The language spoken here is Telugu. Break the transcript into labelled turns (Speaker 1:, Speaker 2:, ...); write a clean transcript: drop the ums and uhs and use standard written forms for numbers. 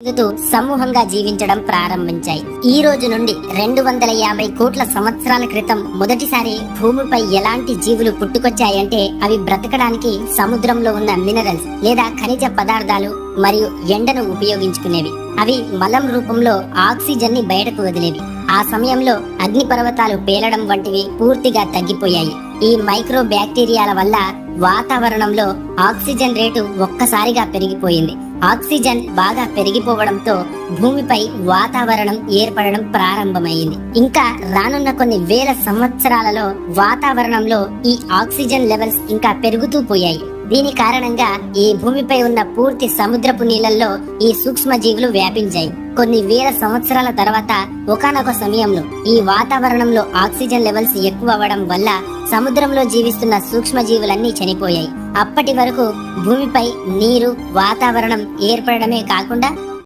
Speaker 1: ఎదుగుతూ సమూహంగా జీవించడం ప్రారంభించాయి. ఈ రోజు నుండి 250 కోట్ల సంవత్సరాల క్రితం మొదటిసారి భూమిపై ఎలాంటి జీవులు పుట్టుకొచ్చాయంటే అవి బ్రతకడానికి సముద్రంలో ఉన్న మినరల్స్ లేదా ఖనిజ పదార్థాలు మరియు ఎండను ఉపయోగించుకునేవి. అవి మలం రూపంలో ఆక్సిజన్ ని బయటకు వదిలేవి. ఆ సమయంలో అగ్నిపర్వతాలు పేలడం వంటివి పూర్తిగా తగ్గిపోయాయి. ఈ మైక్రో బ్యాక్టీరియాల వల్ల వాతావరణంలో ఆక్సిజన్ రేటు ఒక్కసారిగా పెరిగిపోయింది. ఆక్సిజన్ బాగా పెరిగిపోవడంతో భూమిపై వాతావరణం ఏర్పడడం ప్రారంభమైంది. ఇంకా రానున్న కొన్ని వేల సంవత్సరాలలో వాతావరణంలో ఈ ఆక్సిజన్ లెవెల్స్ ఇంకా పెరుగుతూ పోయాయి. దీని కారణంగా ఈ భూమిపై ఉన్న పూర్తి సముద్రపు నీళ్లలో ఈ సూక్ష్మ జీవులు వ్యాపించాయి. కొన్ని వేల సంవత్సరాల తర్వాత ఒకానొక సమయంలో ఈ వాతావరణంలో ఆక్సిజన్ లెవెల్స్ ఎక్కువ అవ్వడం వల్ల సముద్రంలో జీవిస్తున్న సూక్ష్మ జీవులన్నీ చనిపోయాయి. అప్పటి వరకు భూమిపై నీరు వాతావరణం ఏర్పడమే కాకుండా